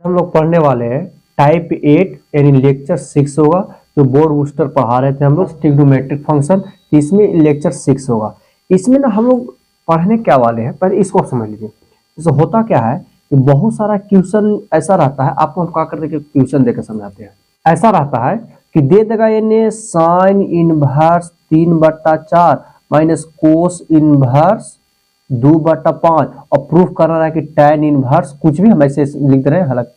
हम लोग पढ़ने वाले हैं टाइप 8 यानी लेक्चर 6 होगा। जो बोर्ड बूस्टर पढ़ा रहे थे हम लोग ट्रिग्नोमेट्रिक फंक्शन, इसमें लेक्चर 6 होगा। इसमें ना हम लोग पढ़ने क्या वाले हैं, पहले इसको समझ लीजिए। जैसे होता क्या है कि बहुत सारा क्वेश्चन ऐसा रहता है, आपको हम क्या करते हैं कि क्वेश्चन देकर समझाते हैं। ऐसा रहता है कि दे देगा यानी sine inverse 3/4 minus cos inverse 2/5 और प्रूफ कर रहा है कि tan इनवर्स कुछ भी हम ऐसे लिख दे रहे हैं, हालांकि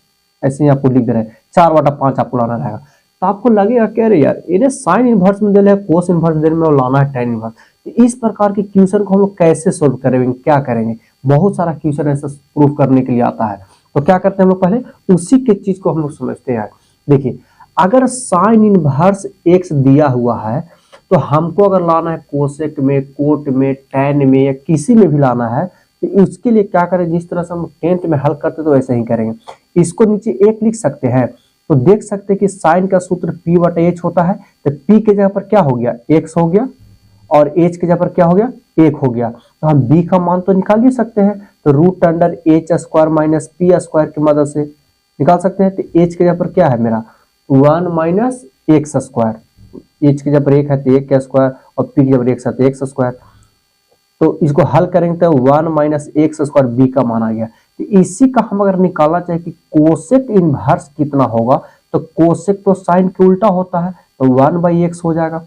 ऐसे ही आपको लिख दे रहे हैं 4/5 आपको लाना रहेगा। तो आपको लगेगा कह रहे यार इन्हें साइन इनवर्स में दे रहे हैं, कोस इनवर्स दे रहे में और लाना है tan इनवर्स। तो इस प्रकार के क्वेश्चन को हम लोग कैसे सोल्व करेंगे, क्या करेंगे। बहुत सारा क्वेश्चन ऐसा प्रूफ करने के लिए आता है। तो क्या करते हैं हम लोग, पहले उसी के चीज को हम लोग समझते हैं। देखिए, अगर साइन इनवर्स x दिया हुआ है तो हमको अगर लाना है कोसेक में, कोट में, टैन में या किसी में भी लाना है, तो उसके लिए क्या करें, जिस तरह से हम 10th में हल करते तो वैसे ही करेंगे। इसको नीचे एक लिख सकते हैं, तो देख सकते हैं कि साइन का सूत्र p/h होता है। तो p के जगह पर क्या हो गया, x हो गया, और h के जगह पर क्या हो गया, 1 हो गया। तो हम b का मान तो निकाल ही सकते हैं, तो √h² माइनस p² की मदद से निकाल सकते हैं। तो h के जगह पर क्या है मेरा 1 माइनस x², h की जब 1 है तो 1 का स्क्वायर और p की जब 1 है तो x स्क्वायर। तो इसको हल करेंगे तो 1 माइनस x² b का मान आ गया। तो इसी का हम अगर निकालना चाहे कि कोसेक इनवर्स कितना होगा, तो कोसेक तो साइन के उल्टा होता है, तो 1/x हो जाएगा।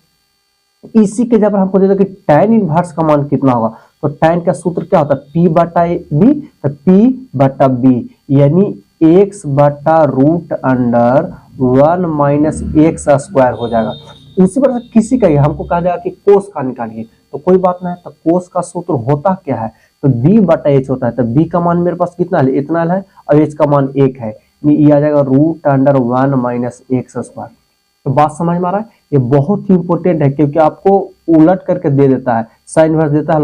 इसी के जब हमको दे दो कि tan इनवर्स का मान कितना होगा, तो tan का सूत्र क्या होता है p/b, तो p/b यानी x/√1 माइनस x² हो जाएगा। उसी पर किसी का हमको कहा जाएगा कि कोस का निकालिए, तो कोई बात नहीं, तो कोस का सूत्र होता क्या है, तो b/h होता है। तो b का मान मेरे पास कितना है, इतना है, और h का मान 1 है, ये आ जाएगा √1 माइनस x²। तो बात समझ में आ रहा है। ये बहुत ही इंपॉर्टेंट है, क्योंकि आपको उलट करके दे देता है। साइन इनवर्स देता है,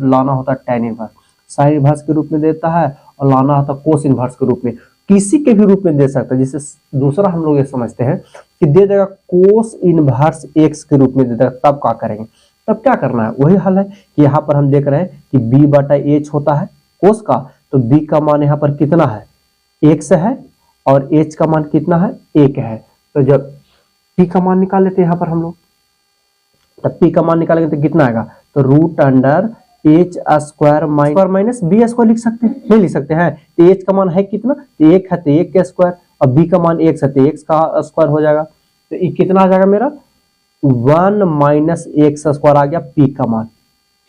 लाना होता है tan इनवर्स, साइन इनवर्स के रूप में देता है और लाना होता है कोस इनवर्स के रूप में। किसी के भी रूप में दे सकता है। जैसे दूसरा हम लोग ये समझते हैं कि दे देगा कोस इनवर्स x के रूप में दे देगा, तब क्या करेंगे, तब क्या करना है, वही हल है कि यहाँ पर हम देख रहे हैं कि b/h होता है कोस का, तो b का मान यहाँ पर कितना है, x है, और h का मान कितना है, 1 है। तो जब p का मान निकाल लेते हैं यहाँ पर हम लोग, तब p का मान निकालेंगे तो कितना आएगा, तो √h² माइनस b² लिख सकते हैं, नहीं लिख सकते हैं। तो h का मान है कितना, 1 है, तो 1 का स्क्वायर, और b का मान 1 है तो x का स्क्वायर हो जाएगा। तो ये कितना आ जाएगा मेरा 1 माइनस x² आ गया p का मान।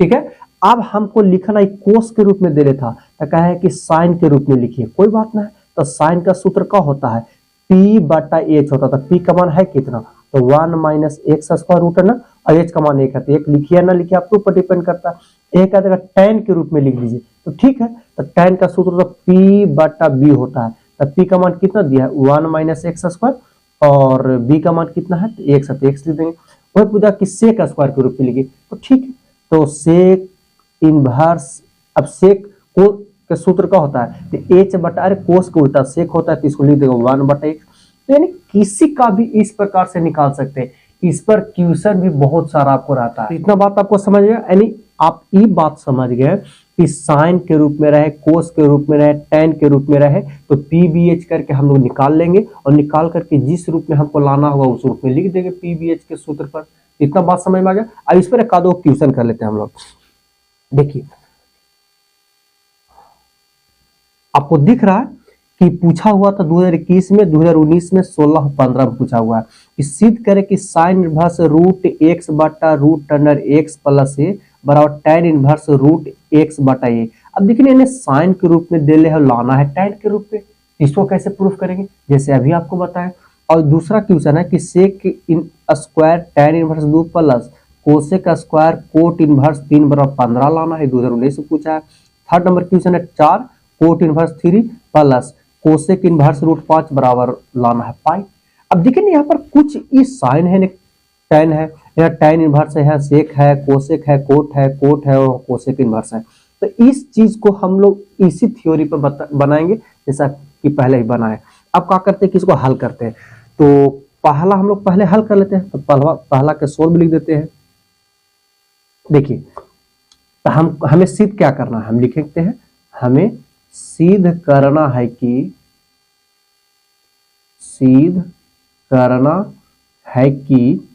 ठीक है, अब हमको लिखना एक कोस के रूप में दे रहा था, तो कहा है कि साइन के रूप में लिखिए, कोई बात नहीं। तो साइन का सूत्र क्या होता है, p/h होता था। p का मान है कितना, तो 1 माइनस x² ना, और h का मान 1 है, तो 1 लिखिए ना लिखिए आपके ऊपर डिपेंड करता है। एक आएगा tan के रूप में लिख लीजिए, तो ठीक है। तो tan का सूत्र तो p/b होता है। तो p का मान कितना दिया है 1 माइनस x², और b का मान कितना है, तो x है, तो x लिख देंगे। वही पूछा कि सेक स्क्वायर के रूप में लिखिए, तो ठीक है। तो सेक इनवर्स, अब सेक को के सूत्र का होता है, तो h/, कोस के उल्टा सेक होता है, तो इसको लिख देगा 1/x। तो यानी किसी का भी इस प्रकार से निकाल सकते हैं। इस पर क्वेश्चन भी बहुत सारा आपको रहता है। तो इतना बात आपको समझ गया, यानी आप ये बात समझ गए कि साइन के रूप में रहे, कोस के रूप में रहे, tan के रूप में रहे, तो p/b/h करके हम लोग निकाल लेंगे, और निकाल करके जिस रूप में हमको लाना होगा उस रूप में लिख देंगे p/b/h के सूत्र पर। इतना बात समझ में आ गया। अब इस पर एक आधो क्वेश्चन कर लेते हैं हम लोग। देखिए, आपको दिख रहा है कि पूछा हुआ था 2021 में, 2019 में, 16 15 में पूछा हुआ है कि सिद्ध करें कि sine inverse √x/√x plus a बराबर tan इनवर्स √x/a। अब देखिए इन्हें साइन के रूप में दे ले है, लाना है tan के रूप में, इसको कैसे प्रूफ करेंगे, जैसे अभी आपको बताया। और दूसरा क्वेश्चन है कि सेक इन square tan inverse 2 plus cosec square cot inverse 3/15 लाना है, 2019 से पूछा है। थर्ड नंबर क्वेश्चन है 4 coat inverse 3 plus cosec inverse √5 बराबर लाना है पाई। अब देखिए ना यहाँ पर कुछ इस साइन है, tan है, यहाँ tan इनवर्स है, सेक है, कोसेक है, कोट है और कोसेक इनवर्स है। तो इस चीज को हम लोग इसी थ्योरी पर बनाएंगे जैसा कि पहले ही बनाए। अब क्या करते हैं कि इसको हल करते हैं। तो पहला हम लोग पहले हल कर लेते हैं, तो पहला के सोल्व लिख देते हैं। देखिए, तो हमें सिद्ध क्या करना है, हम लिखते हैं, हमें सिद्ध करना है कि सिद्ध करना है कि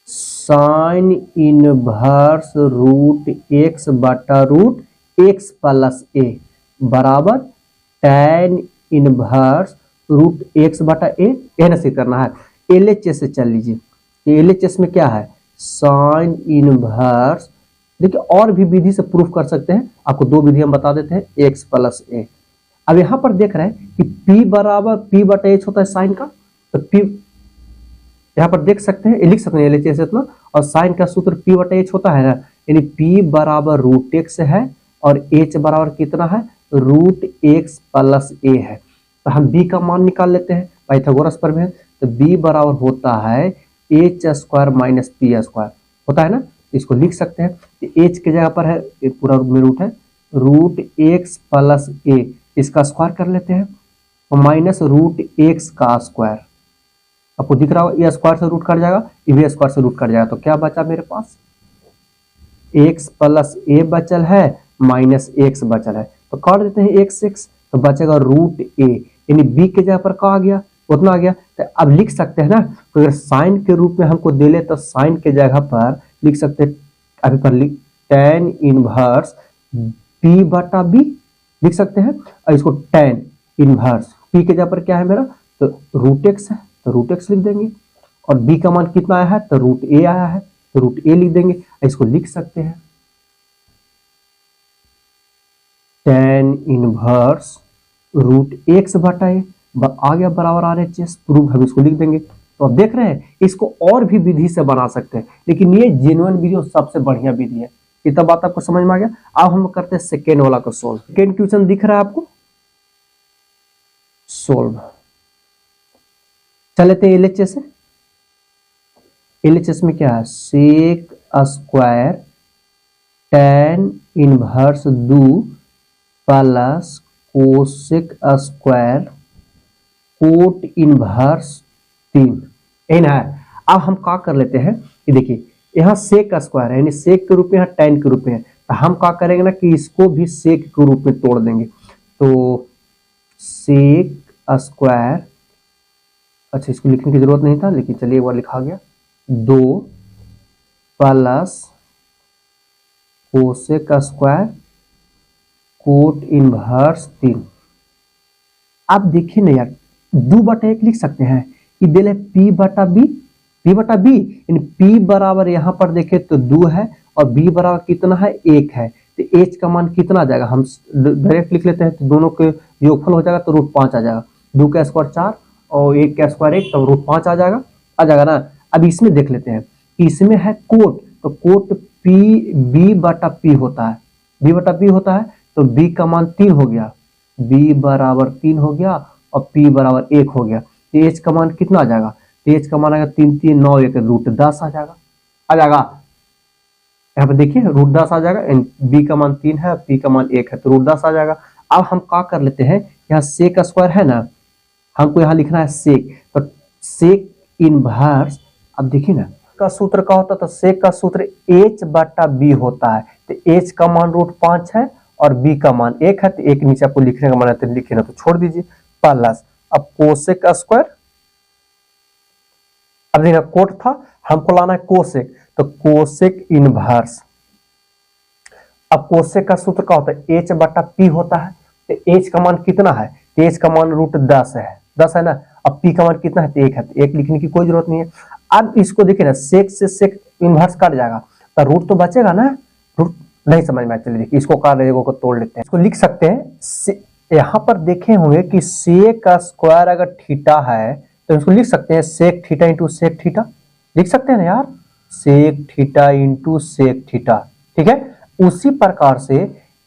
साइन इनवर्स रूट एक्स बटा रूट एक्स प्लस ए बराबर tan इनवर्स रूट एक्स बटा ए ना सिद्ध करना है। LHS से चल लीजिए। LHS में क्या है, साइन इनवर्स, देखिए और भी विधि से प्रूफ कर सकते हैं, आपको दो विधि हम बता देते हैं, एक्स प्लस ए। अब यहां पर देख रहे हैं कि P बराबर P बटा एच होता है साइन का, तो P यहां पर देख सकते हैं, लिख सकते हैं LHS इतना, और साइन का सूत्र P बटा एच होता है ना, यानी P बराबर रूट एक्स है और H बराबर कितना है, रूट एक्स प्लस ए है। तो हम B का मान निकाल लेते हैं पाइथागोरस पर में, तो B बराबर होता है H square minus P square होता है ना, इसको लिख सकते हैं। तो H के जगह पर है पूरा में रूट है, रूट एक्स प्लस ए, इसका स्क्वायर कर लेते हैं, और माइनस रूट एक्स का स्क्वायर, आपको दिख रहा होगा ये स्क्वायर से रूट कट जाएगा, ये भी स्क्वायर से रूट कट जाएगा, तो क्या बचा मेरे पास, एक्स प्लस ए बचल है माइनस एक्स बचल है, तो काट देते हैं एक्स एक्स, तो बचेगा रूट ए, यानी बी के जगह पर क्या आ गया, उतना आ गया। तो अब लिख सकते हैं ना, तो अगर साइन के रूप में हमको दे ले तो साइन के जगह पर लिख सकते हैं, अभी पर लिख tan इनवर्स पी बटा बी लिख सकते हैं, और इसको tan इनवर्स पी के जगह पर क्या है मेरा, तो रूट एक्स है, तो रूट एक्स लिख देंगे, और बी का मान कितना आया है, तो रूट ए आया है, तो रूट ए लिख देंगे, इसको लिख सकते हैं tan इनवर्स रूट एक्स बटा ए आ गया बराबर RHS प्रूफ, हम इसको लिख देंगे। तो अब देख रहे हैं इसको और भी विधि से बना सकते हैं, लेकिन ये जेन्युइन विधि और सबसे बढ़िया विधि है। इतना बात आपको समझ में आ गया। अब हम करते हैं सेकेंड वाला को सोल्व। सेकेंड क्वेश्चन दिख रहा है आपको, सोल्व चल लेते हैं LHS से। LHS में क्या है, sec square tan inverse 2 plus cosec square cot inverse 3 N है। अब हम क्या कर लेते हैं, ये देखिए यहाँ सेक का स्क्वायर है, यानी सेक के रूप में, यहाँ tan के रूप में है, तो हम क्या करेंगे ना कि इसको भी सेक के रूप में तोड़ देंगे, तो सेक स्क्वायर, अच्छा इसको लिखने की जरूरत नहीं था लेकिन चलिए एक बार लिखा गया, 2 plus cosec square cot inverse 3। आप देखिए ना यार, 2/1 लिख सकते हैं, कि दिल है P बटा B, P बटा B, इन P बराबर यहाँ पर देखे तो 2 है और B बराबर कितना है, 1 है, तो H का मान कितना आ जाएगा, हम डायरेक्ट लिख लेते हैं, तो दोनों के योगफल हो जाएगा तो रूट 5 आ जाएगा, 2 का स्क्वायर 4 और 1 का स्क्वायर 1, तो रूट 5 आ जाएगा ना। अब इसमें देख लेते हैं, इसमें है कोट, तो कोट B बटा P होता है, B बटा P होता है, तो B का मान 3 हो गया, B बराबर 3 हो गया और P बराबर 1 हो गया, तो H का मान कितना आ जाएगा, तो H का मान आएगा 3 3 9 1 रूट 10 आ जाएगा, यहाँ पे देखिए रूट 10 आ जाएगा, B का मान 3 है, P का मान 1 है, तो रूट 10 आ जाएगा। अब हम क्या कर लेते हैं, यहाँ सेक का स्क्वायर है ना, हमको यहाँ लिखना है सेक, तो सेक इनवर्स, अब देखिए ना का सूत्र क्या होता है, तो सेक का सूत्र H बटा B होता है, तो H का मान रूट 5 है और B का मान 1 है, तो 1 नीचे आपको लिखने का मन है तो लिखे ना तो छोड़ दीजिए, प्लस अब कोसेक स्क्वायर, अब देखिए कोट था, हमको लाना है कोसेक, तो कोसेक इनवर्स, अब कोसेक का सूत्र क्या होता है, H बटा P होता है, तो H का मान कितना है, तो H का मान रूट 10 है ना, अब P का मान कितना है, तो 1 है, तो 1 लिखने की कोई जरूरत नहीं है। अब इसको देखिए ना, सेक से सेक इनवर्स कट जाएगा, तो रूट तो बचेगा ना, रूट नहीं समझ में, चलिए देखिए इसको काट को तोड़ लेते हैं, इसको लिख सकते हैं, यहाँ पर देखे होंगे कि सेक का स्क्वायर अगर थीटा है तो इसको लिख सकते हैं sec theta into sec theta, लिख सकते हैं ना यार, sec theta into sec theta, ठीक है। उसी प्रकार से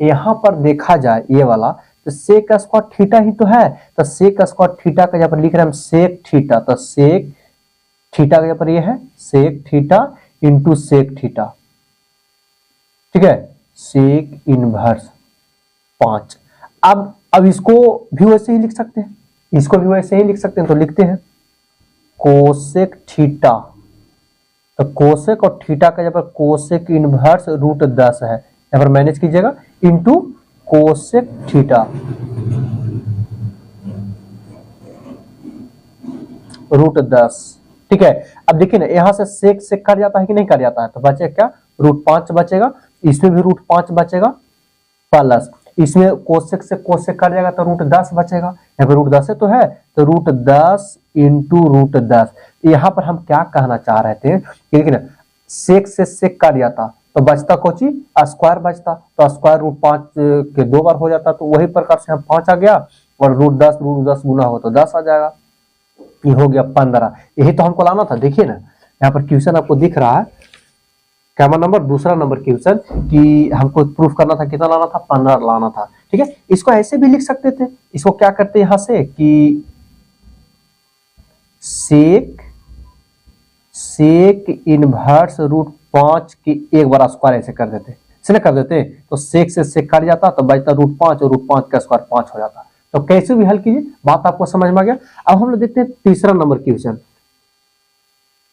यहाँ पर देखा जाए ये वाला, तो सेक का स्क्वायर थीटा ही तो है, तो सेक का स्क्वायर थीटा का जहाँ पर लिख रहे हैं हम सेक थीटा, तो सेक थीटा का जहाँ पर ये है sec theta into sec theta, ठीक है, सेक इनवर्स 5। अब इसको भी वैसे ही लिख सकते हैं, इसको भी वैसे ही लिख सकते हैं, तो लिखते हैं कोसेक थीटा, तो कोसेक और थीटा का जहाँ पर कोसेक इनवर्स रूट 10 है, यहाँ पर मैनेज कीजिएगा, इंटू कोसेक थीटा, √10। ठीक है, अब देखिए ना यहाँ से सेक कट जाता है कि नहीं कट जाता है, तो बचे क्या √5 बचेगा, इसमें भी √5 बचेगा प्लस इसमें कोसेक से कोसेक कट जाएगा तो √10 बचेगा, यहाँ पे √10 तो है तो √10 इंटू √10। यहाँ पर हम क्या कहना चाह रहे थे कि देखिए ना सेक से सेक कट जाता तो बचता कोची स्क्वायर बचता, तो स्क्वायर √5 के 2 बार हो जाता, तो वही प्रकार से हम 5 आ गया और √10 गुना हो तो 10 आ जाएगा, ये हो गया 15। यही तो हमको लाना था। देखिए ना यहाँ पर क्वेश्चन आपको दिख रहा है क्या नंबर, दूसरा नंबर क्वेश्चन कि हमको प्रूफ करना था कितना लाना था, 15 लाना था। ठीक है, इसको ऐसे भी लिख सकते थे, इसको क्या करते यहां से कि सेक इनवर्स √5 की 1 बार स्क्वायर ऐसे कर देते, इसलिए कर देते तो सेक से सेक कट जाता तो बचता √5 और √5 का स्क्वायर 5 हो जाता। तो कैसे भी हल कीजिए, बात आपको समझ में आ गया। अब हम लोग देखते हैं तीसरा नंबर क्वेश्चन।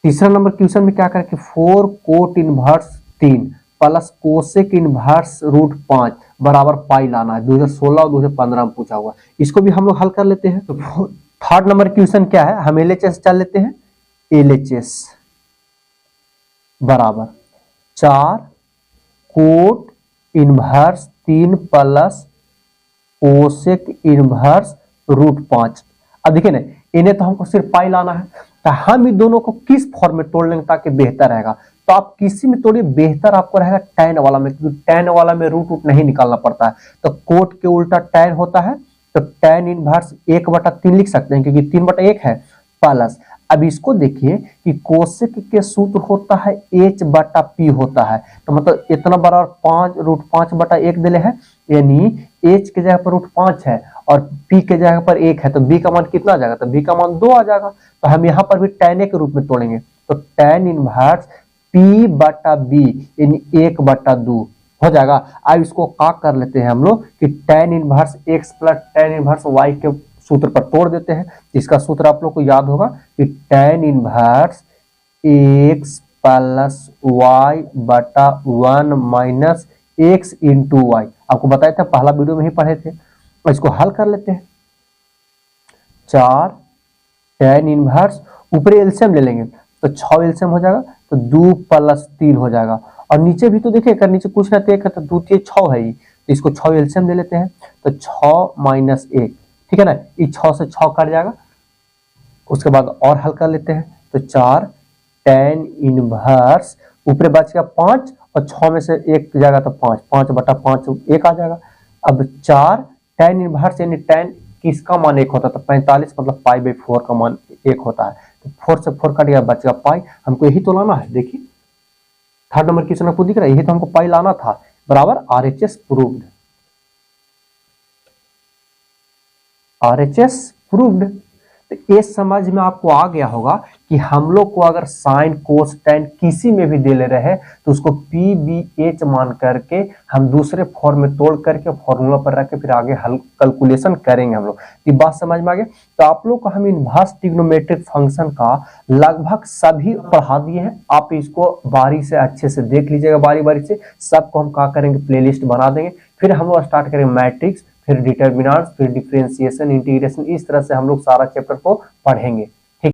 तीसरा नंबर क्वेश्चन में क्या करें कि 4 coat inverse 3 plus cosec inverse √5 बराबर पाई लाना है। 2016 और 2015 में पूछा हुआ, इसको भी हम लोग हल कर लेते हैं। तो थर्ड नंबर क्वेश्चन क्या है, हम LHS चल लेते हैं। LHS बराबर 4 coat inverse 3 plus cosec inverse √5। अब देखिए ना इन्हें तो हमको सिर्फ पाई लाना है, तो हम इन दोनों को किस फॉर्म में तोड़ लेंगे ताकि बेहतर रहेगा, तो आप किसी में तोड़िए, बेहतर आपको रहेगा tan वाला में, क्योंकि tan वाला में रूट नहीं निकालना पड़ता है। तो कोट के उल्टा tan होता है, तो tan इनवर्स 1/3 लिख सकते हैं क्योंकि 3/1 है प्लस। अब इसको देखिए कि कोसेक के सूत्र होता है H/P होता है, तो मतलब इतना बराबर 5 √5/1 दिले है, यानी H के जगह पर √5 है और P के जगह पर 1 है, तो B का मान कितना आ जाएगा, तो B का मान 2 आ जाएगा। तो हम यहाँ पर भी tan A के रूप में तोड़ेंगे, तो tan इनवर्स P/B यानी 1/2 हो जाएगा। अब इसको क्या कर लेते हैं हम लोग कि tan inverse X plus tan inverse Y के सूत्र पर तोड़ देते हैं। इसका सूत्र आप लोग को याद होगा कि tan inverse X plus Y/1 minus X into Y, आपको बताया था पहला वीडियो में ही पढ़े थे। इसको हल कर लेते हैं। 4 tan इनवर्स ऊपरी एलसीएम ले लेंगे तो 6 एलसीएम हो जाएगा, तो 2 प्लस 3 हो जाएगा, और नीचे भी तो देखिए कर नीचे कुछ रहते एक है तो 2 3 6 है ही, तो इसको 6 एलसीएम ले लेते हैं, तो 6 माइनस 1, ठीक है ना, ये 6 से 6 कट जाएगा। उसके बाद और हल कर लेते हैं, तो 4 tan इनवर्स ऊपरी बच गया 5 और 6 में से 1 जाएगा तो 5/5 1 आ जाएगा। अब 4 tan इनवर्स यानी tan किसका मान 1 होता है, तो 45 मतलब π/4 का मान 1 होता है, तो 4 से 4 कट गया बच गया पाई। हमको यही तो लाना है। देखिए थर्ड नंबर क्वेश्चन आपको दिख रहा है, यही तो हमको पाई लाना था, बराबर RHS प्रूव्ड। RHS proved. तो ये समझ में आपको आ गया होगा कि हम लोग को अगर साइन कोस टैन किसी में भी दे ले रहे तो उसको PBH मान करके हम दूसरे फॉर्म में तोड़ करके फॉर्मूला पर रख के फिर आगे हल कैलकुलेशन करेंगे हम लोग। ये बात समझ में आ गई। तो आप लोग को हम इनवर्स ट्रिग्नोमेट्रिक फंक्शन का लगभग सभी पढ़ा दिए हैं। आप इसको बारी से अच्छे से देख लीजिएगा, बारी बारी से सबको हम क्या करेंगे प्लेलिस्ट बना देंगे, फिर हम लोग स्टार्ट करेंगे मैट्रिक्स, फिर डिटर्मिनेंट्स, फिर डिफरेंशिएशन, इंटीग्रेशन, इस तरह से हम लोग सारा चैप्टर को पढ़ेंगे।